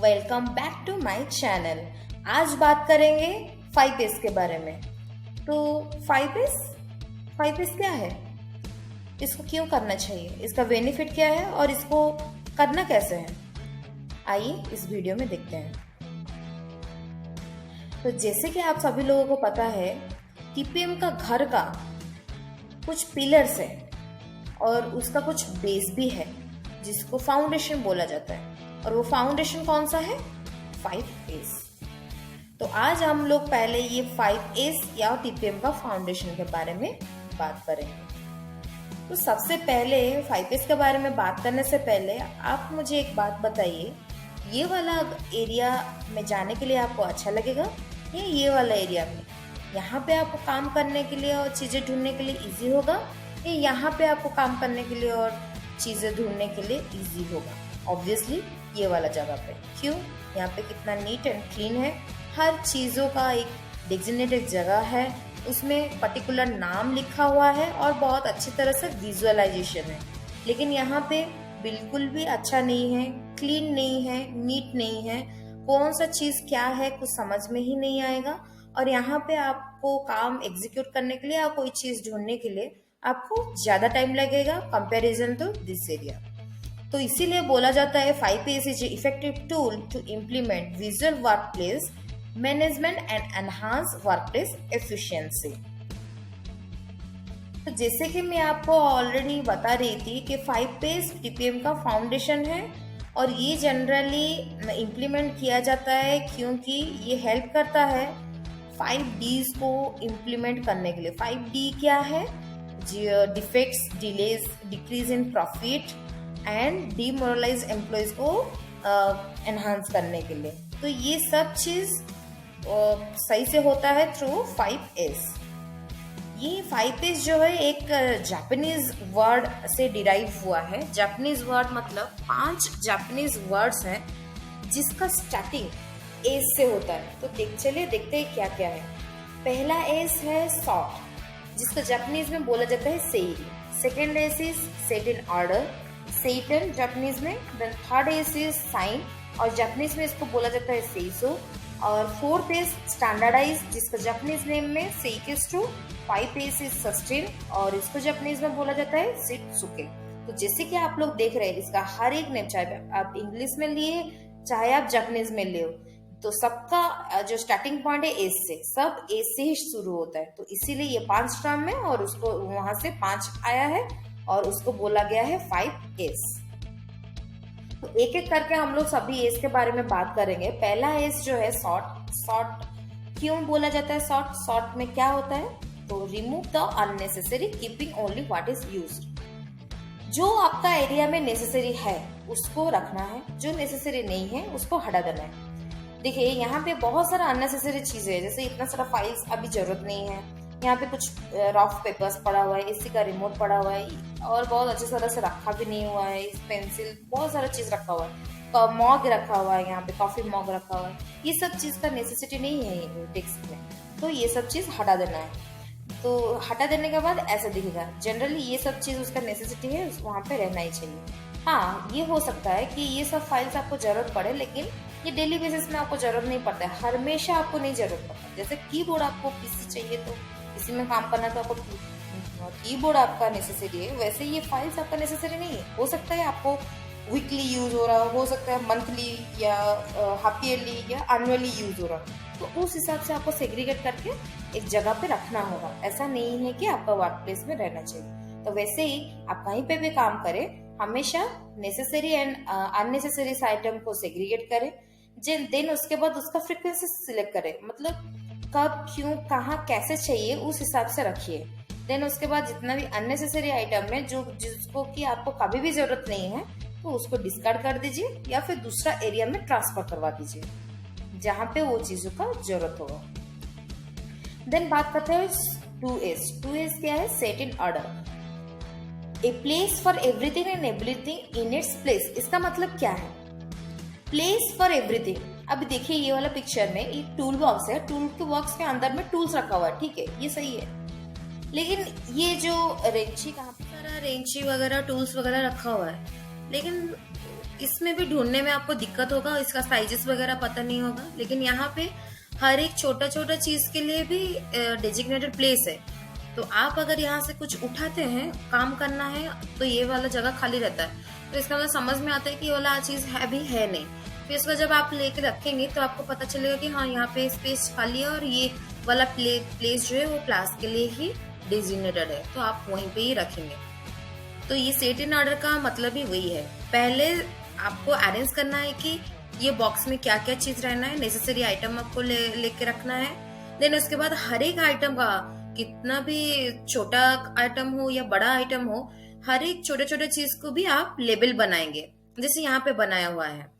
Welcome back to my channel. आज बात करेंगे 5S के बारे में। तो 5S क्या है, इसको क्यों करना चाहिए, इसका बेनिफिट क्या है और इसको करना कैसे है, आइए इस वीडियो में देखते हैं। तो जैसे कि आप सभी लोगों को पता है, TPM का घर का कुछ पिलर्स है और उसका कुछ बेस भी है जिसको फाउंडेशन बोला जाता है। और वो फाउंडेशन कौन सा है? 5S। तो आज हम लोग पहले ये 5S या TPM का फाउंडेशन के बारे में बात करेंगे। तो सबसे पहले 5S के बारे में बात करने से पहले आप मुझे एक बात बताइए, ये वाला एरिया में जाने के लिए आपको अच्छा लगेगा या ये वाला एरिया में? यहाँ पे आपको काम करने के लिए और चीज़ें ढूंढने के लिए इजी होगा या यहाँ पे आपको काम करने के लिए और चीज़ें ढूंढने के लिए इजी होगा? ऑब्वियसली ये वाला जगह पे। क्यों? यहाँ पे कितना नीट एंड क्लीन है, हर चीज़ों का एक डेजिग्नेटेड जगह है, उसमें पर्टिकुलर नाम लिखा हुआ है और बहुत अच्छी तरह से विजुअलाइजेशन है। लेकिन यहाँ पे बिल्कुल भी अच्छा नहीं है, क्लीन नहीं है, नीट नहीं है, कौन सा चीज़ क्या है कुछ समझ में ही नहीं आएगा। और यहाँ पे आपको काम एग्जीक्यूट करने के लिए या कोई चीज़ ढूंढने के लिए आपको ज़्यादा टाइम लगेगा कंपैरिजन टू दिस एरिया। तो इसीलिए बोला जाता है 5S is effective tool to implement visual workplace management and enhance workplace efficiency. तो जैसे कि मैं आपको ऑलरेडी बता रही थी कि 5S TPM का फाउंडेशन है और ये जनरली इम्प्लीमेंट किया जाता है क्योंकि ये हेल्प करता है 5Ds को इम्प्लीमेंट करने के लिए। 5D क्या है? Defects, delays, decrease in profit and demoralise employees को एनहांस करने के लिए। तो ये सब चीज सही से होता है थ्रू 5S। ये 5S जो है एक जापानीज वर्ड से डिराइव हुआ है। जापानीज वर्ड मतलब 5 जापानीज वर्ड्स हैं जिसका स्टार्टिंग एस से होता है। तो चलिए देखते हैं क्या क्या है। पहला एस है सॉर्ट, जिसको जापानीज में बोला जाता है सेइरी। Second S is set in order, सेटन जापानीज में। Then third S is shine और जापानीज में इसको बोला जाता है सेइसो। और फोर्थ एस स्टैंडर्डाइज, जिसका जापानीज नेम में सेइकेस्टो। 5S इज सस्टेन और इसको जापानीज में बोला जाता है शित्सुके। तो जैसे कि आप लोग देख रहे हैं, इसका हर एक नेम, चाहे आप इंग्लिश में लिए चाहे आप जापानीज में लिए, तो सबका जो स्टार्टिंग पॉइंट है एस से, सब एस से ही शुरू होता है। तो इसीलिए ये 5 टर्म है और उसको वहां से 5 आया है और उसको बोला गया है 5S। तो एक एक करके हम लोग सभी एस के बारे में बात करेंगे। पहला एस जो है सॉर्ट। सॉर्ट क्यों बोला जाता है सॉर्ट? सॉर्ट में क्या होता है? तो remove the unnecessary, keeping only what is used. जो आपका एरिया में नेसेसरी है उसको रखना है, जो नेसेसरी नहीं है उसको हटा देना है। देखिए यहाँ पे बहुत सारा अननेसेसरी चीजें है, जैसे इतना सारा फाइल्स अभी जरूरत नहीं है। यहाँ पे कुछ रफ पेपर्स पड़ा हुआ है, एसी का रिमोट पड़ा हुआ है और बहुत अच्छी तरह से रखा भी नहीं हुआ है। पेंसिल, बहुत सारा चीज रखा हुआ है, मॉग रखा हुआ है, यहाँ पे कॉफी मॉग रखा हुआ है। ये सब चीज का नेसेसिटी नहीं है डेस्क में, तो ये सब चीज हटा देना है। तो हटा देने के बाद ऐसा दिखेगा। जनरली ये सब चीज उसका नेसेसिटी है, वहाँ पे रहना ही चाहिए। हाँ, ये हो सकता है कि ये सब फाइल्स आपको जरूरत पड़े, लेकिन ये डेली बेसिस में आपको जरूरत नहीं पड़ता है, हमेशा आपको नहीं जरूरत पड़ता। जैसे कीबोर्ड आपको पीसी चाहिए तो इसी में काम करना, तो आपको कीबोर्ड आपका नेसेसरी है, वैसे ये फाइल्स आपका नेसेसरी नहीं है। हो सकता है आपको वीकली यूज हो रहा, हो सकता है मंथली या हाफ ईयरली या एनुअली यूज हो रहा, तो उस हिसाब से आपको सेग्रीगेट करके एक जगह पे रखना होगा। ऐसा नहीं है कि आपका वर्क प्लेस में रहना चाहिए। तो वैसे ही आप कहीं पे भी काम करें, हमेशा नेसेसरी एंड अननेसेसरी आइटम को सेग्रीगेट करें। देन उसके बाद उसका फ्रीक्वेंसी सिलेक्ट करें, मतलब कब, क्यों, कहाँ, कैसे चाहिए उस हिसाब से रखिए। देन उसके बाद जितना भी अननेसेसरी आइटम है जिसको कि आपको कभी भी जरूरत नहीं है, तो उसको डिस्कार्ड कर दीजिए या फिर दूसरा एरिया में ट्रांसफर करवा दीजिए जहाँ पे वो चीजों का जरूरत होगा। देन बात करते हैं 2S। 2S क्या है? Set in order. A place for everything and everything in its place. इसका मतलब क्या है? Place for everything. अभी देखिए ये वाला पिक्चर में एक टूल बॉक्स है, टूल के बॉक्स के अंदर में टूल्स रखा हुआ है, ठीक है, ये सही है। लेकिन ये जो रेंची, कहाँ पे सारा रेंची वगैरह टूल्स वगैरह रखा हुआ है, लेकिन इसमें भी ढूंढने में आपको दिक्कत होगा, इसका साइजेस वगैरह पता नहीं होगा, लेकिन यहाँ पे हर एक छोटा छोटा चीज के लिए भी डेजिग्नेटेड प्लेस है। तो आप अगर यहाँ से कुछ उठाते हैं, काम करना है, तो ये वाला जगह खाली रहता है, तो इसका मतलब समझ में आता है कि ये वाला चीज है भी है नहीं। फिर इसको जब आप लेके रखेंगे तो आपको पता चलेगा कि हाँ यहाँ पे स्पेस खाली है और ये वाला प्लेस जो है वो क्लास के लिए ही डेजिग्नेटेड है, तो आप वहीं पे ही रखेंगे। तो ये सेट इन ऑर्डर का मतलब ही वही है, पहले आपको अरेंज करना है कि ये बॉक्स में क्या क्या चीज रहना है, नेसेसरी आइटम आपको लेके रखना है। देन उसके बाद हर एक आइटम का, कितना भी छोटा आइटम हो या बड़ा आइटम हो, हर एक छोटे छोटे चीज को भी आप लेबल बनाएंगे, जैसे यहाँ पे बनाया हुआ है।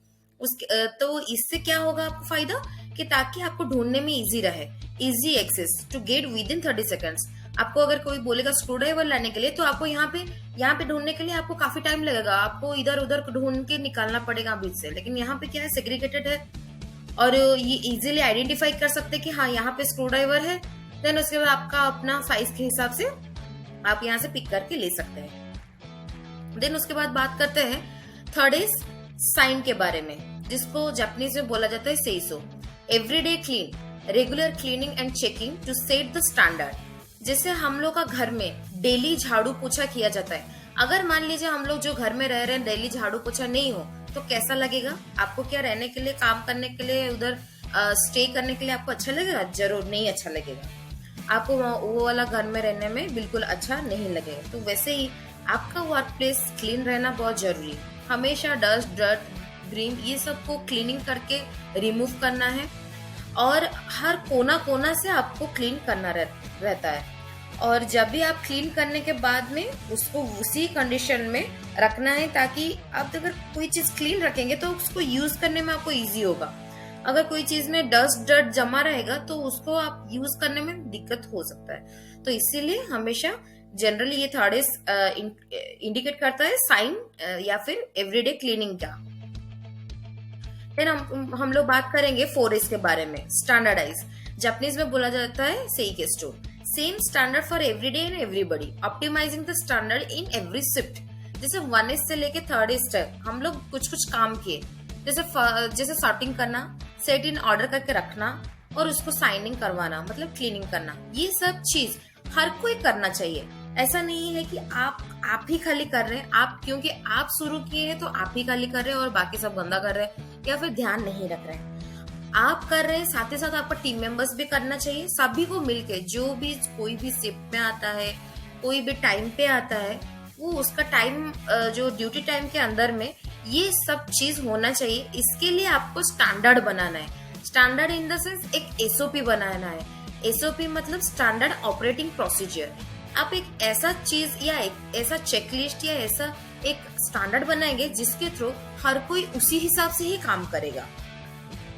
तो इससे क्या होगा आपको फायदा, कि ताकि आपको ढूंढने में इजी रहे, easy access to get within 30 seconds. आपको अगर कोई बोलेगा स्क्रू ड्राइवर लाने के लिए, तो आपको यहाँ पे ढूंढने के लिए आपको काफी टाइम लगेगा, आपको इधर उधर ढूंढ के निकालना पड़ेगा बीच से। लेकिन यहाँ पे क्या है, सेग्रीगेटेड है और ये इजीली आइडेंटिफाई कर सकते हैं कि हाँ यहाँ पे स्क्रू ड्राइवर है। देन उसके बाद आपका अपना साइज के हिसाब से आप यहाँ से पिक करके ले सकते हैं। देन उसके बाद बात करते हैं थर्ड इज साइन के बारे में, जिसको जापानीज में बोला जाता है सेइसो। Everyday clean, regular cleaning and checking to set the standard. जैसे हम लोग का घर में डेली झाड़ू पोछा किया जाता है, अगर मान लीजिए हम लोग जो घर में रह रहे हैं डेली झाड़ू पोछा नहीं हो, तो कैसा लगेगा आपको? क्या रहने के लिए, काम करने के लिए, उधर स्टे करने के लिए आपको अच्छा लगेगा? जरूर नहीं अच्छा लगेगा, आपको वो वाला घर में रहने में बिल्कुल अच्छा नहीं लगेगा। तो वैसे ही आपका वर्क प्लेस क्लीन रहना बहुत जरूरी है। हमेशा डस्ट, डर्ट, ग्रीन, ये सब को क्लीनिंग करके रिमूव करना है, और हर कोना कोना से आपको क्लीन करना रहता है। और जब भी आप क्लीन करने के बाद में उसको उसी कंडीशन में रखना है, ताकि आप अगर कोई चीज क्लीन रखेंगे तो उसको यूज करने में आपको इजी होगा। अगर कोई चीज में डस्ट डर्ट जमा रहेगा तो उसको आप यूज करने में दिक्कत हो सकता है। तो इसीलिए हमेशा जनरली ये थर्ड इज इंडिकेट करता है साइन या फिर एवरीडे क्लीनिंग का। फिर हम लोग बात करेंगे 4S के बारे में, स्टैंडर्डाइज। जापानीज में बोला जाता है सेइकेस्टो, same standard for everyday and everybody, optimising the standard in every shift. जैसे 1S से लेके 3rd तक हम लोग कुछ कुछ काम किए, जैसे सॉर्टिंग करना, सेट इन ऑर्डर करके रखना, और उसको साइनिंग करवाना, मतलब क्लीनिंग करना। ये सब चीज हर कोई करना चाहिए। ऐसा नहीं है कि आप ही खाली कर रहे हैं, आप क्योंकि आप शुरू किए हैं तो आप ही खाली कर रहे हैं और बाकी सब गंदा कर रहे हैं, या फिर ध्यान नहीं रख रहे हैं। आप कर रहे हैं, साथ ही साथ आपका टीम मेंबर्स भी करना चाहिए। सभी को मिलके, जो भी कोई भी शिफ्ट में आता है, कोई भी टाइम पे आता है, वो उसका टाइम जो ड्यूटी टाइम के अंदर में ये सब चीज होना चाहिए। इसके लिए आपको स्टैंडर्ड बनाना है। स्टैंडर्ड इन द सेंस एक SOP बनाना है। SOP मतलब स्टैंडर्ड ऑपरेटिंग प्रोसीजर। आप एक ऐसा चीज या एक ऐसा चेकलिस्ट या ऐसा एक स्टैंडर्ड बनाएंगे जिसके थ्रू हर कोई उसी हिसाब से ही काम करेगा।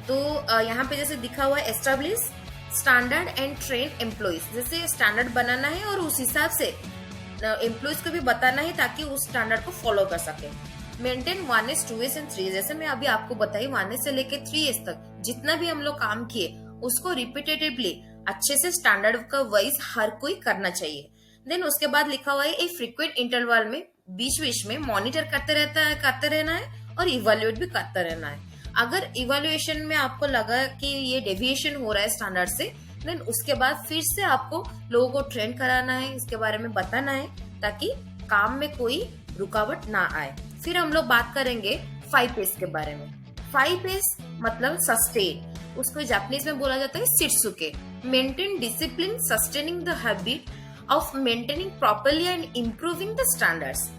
तो यहाँ पे जैसे दिखा हुआ है, establish standard and train employees. जैसे स्टैंडर्ड बनाना है और उस हिसाब से एम्प्लॉइज को भी बताना है ताकि उस स्टैंडर्ड को फॉलो कर सके। Maintain 1S, 2S and 3S। जैसे मैं अभी आपको बताई 1S से लेके 3S तक जितना भी हम लोग काम किए उसको रिपीटेटिवली अच्छे से स्टैंडर्ड का वाइज हर कोई करना चाहिए। देन उसके बाद लिखा हुआ है एक फ्रीक्वेंट इंटरवल में बीच बीच में मॉनिटर करते रहना है और इवेल्युएट भी करता रहना है। अगर इवेल्युएशन में आपको लगा कि ये डेविएशन हो रहा है स्टैंडर्ड से, देन उसके बाद फिर से आपको लोगों को ट्रेन कराना है, इसके बारे में बताना है ताकि काम में कोई रुकावट ना आए। फिर हम लोग बात करेंगे 5S के बारे में। 5S मतलब सस्टेन, उसको जापानीज में बोला जाता है शित्सुके। Maintain discipline, sustaining the habit of maintaining properly and improving the standards.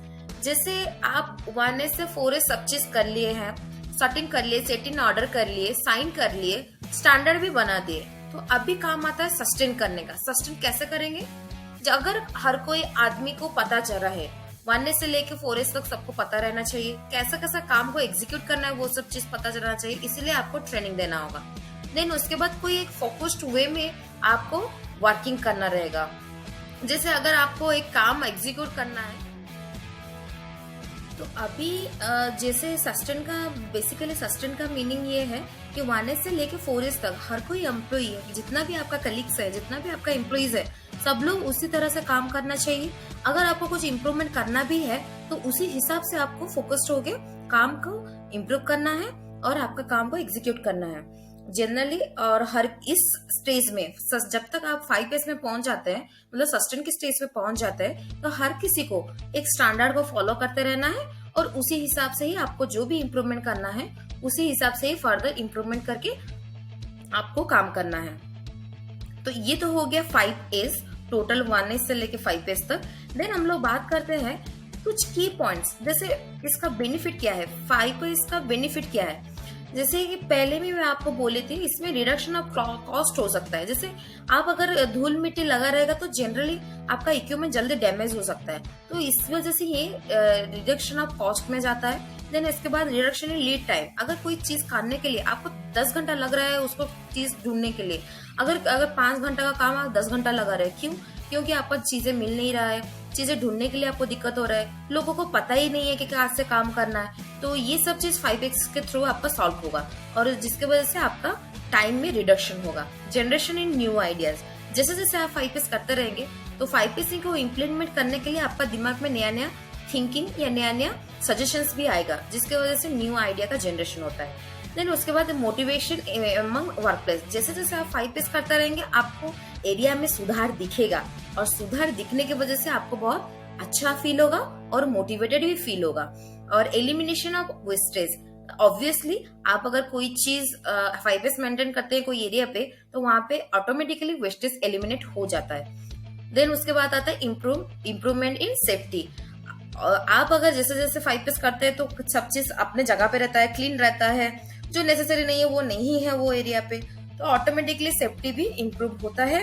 जैसे आप 1S से 4S सब चीज कर लिए हैं, सेटिंग कर लिए, सेट इन ऑर्डर कर लिए, साइन कर लिए, स्टैंडर्ड भी बना दिए, तो अभी काम आता है सस्टेन करने का। सस्टेन कैसे करेंगे? अगर हर कोई आदमी को पता चल रहा है, 1S से लेके 4S तक सबको पता रहना चाहिए, कैसा कैसा काम को एग्जीक्यूट करना है वो सब चीज पता चलना चाहिए, इसीलिए आपको ट्रेनिंग देना होगा। देन उसके बाद कोई एक फोकस्ड वे में आपको वर्किंग करना रहेगा। जैसे अगर आपको एक काम एग्जीक्यूट करना है, तो अभी जैसे सस्टेन का, बेसिकली सस्टेन का मीनिंग ये है कि 1S से लेके 4S तक हर कोई एम्प्लॉई है, जितना भी आपका कलीग्स है, जितना भी आपका एम्प्लॉइज है, सब लोग उसी तरह से काम करना चाहिए। अगर आपको कुछ इम्प्रूवमेंट करना भी है तो उसी हिसाब से आपको फोकस्ड होके काम को इम्प्रूव करना है और आपका काम को एग्जीक्यूट करना है जनरली। और हर इस स्टेज में जब तक आप 5S में पहुंच जाते हैं, मतलब सस्टेन की स्टेज पे पहुंच जाते हैं, तो हर किसी को एक स्टैंडर्ड को फॉलो करते रहना है और उसी हिसाब से ही आपको जो भी इम्प्रूवमेंट करना है उसी हिसाब से ही फर्दर इम्प्रूवमेंट करके आपको काम करना है। तो ये तो हो गया 5S, टोटल 1S से लेके 5S तक। देन हम लोग बात करते हैं कुछ की पॉइंट्स, जैसे इसका बेनिफिट क्या है, 5S का बेनिफिट क्या है। जैसे कि पहले भी मैं आपको बोली थी, इसमें रिडक्शन ऑफ कॉस्ट हो सकता है। जैसे आप अगर धूल मिट्टी लगा रहेगा तो जनरली आपका इक्विपमेंट जल्दी डैमेज हो सकता है, तो इस वजह से ये रिडक्शन ऑफ कॉस्ट में जाता है। देन इसके बाद रिडक्शन इन लीड टाइम, अगर कोई चीज करने के लिए आपको 10 घंटा लग रहा है उसको चीज ढूंढने के लिए, अगर 5 घंटा का काम आप 10 घंटा लगा रहे हैं, क्यों? क्योंकि आपको चीजें मिल नहीं रहा है, चीजें ढूंढने के लिए आपको दिक्कत हो रहा है, लोगों को पता ही नहीं है कि कहाँ से काम करना है। तो ये सब चीज 5S के थ्रू आपका सॉल्व होगा और जिसके वजह से आपका टाइम में रिडक्शन होगा। जनरेशन इन न्यू आइडियाज, जैसे जैसे आप 5S करते रहेंगे तो 5S को इम्प्लीमेंट करने के लिए आपका दिमाग में नया नया थिंकिंग या नया नया सजेशंस भी आएगा, जिसके वजह से न्यू आइडिया का जनरेशन होता है। देन उसके बाद मोटिवेशन अमंग वर्क प्लेस, जैसे जैसे आप 5S करते रहेंगे आपको एरिया में सुधार दिखेगा और सुधार दिखने की वजह से आपको बहुत अच्छा फील होगा और मोटिवेटेड भी फील होगा। और एलिमिनेशन ऑफ वेस्टेज, ऑब्वियसली आप अगर कोई चीज 5S मेंटेन करते हैं कोई एरिया पे तो वहां पे ऑटोमेटिकली वेस्टेज एलिमिनेट हो जाता है। देन उसके बाद आता है इम्प्रूवमेंट इन सेफ्टी। आप अगर जैसे जैसे 5S करते हैं तो सब चीज अपने जगह पे रहता है, क्लीन रहता है, जो नेसेसरी नहीं है वो नहीं है वो एरिया पे, तो ऑटोमेटिकली सेफ्टी भी इम्प्रूव होता है,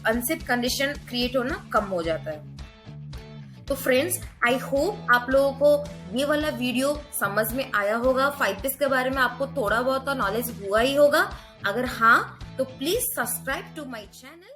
अनसेफ कंडीशन क्रिएट होना कम हो जाता है। तो फ्रेंड्स, आई होप आप लोगों को ये वाला वीडियो समझ में आया होगा, 5S के बारे में आपको थोड़ा बहुत नॉलेज हुआ ही होगा। अगर हाँ तो please subscribe to my channel.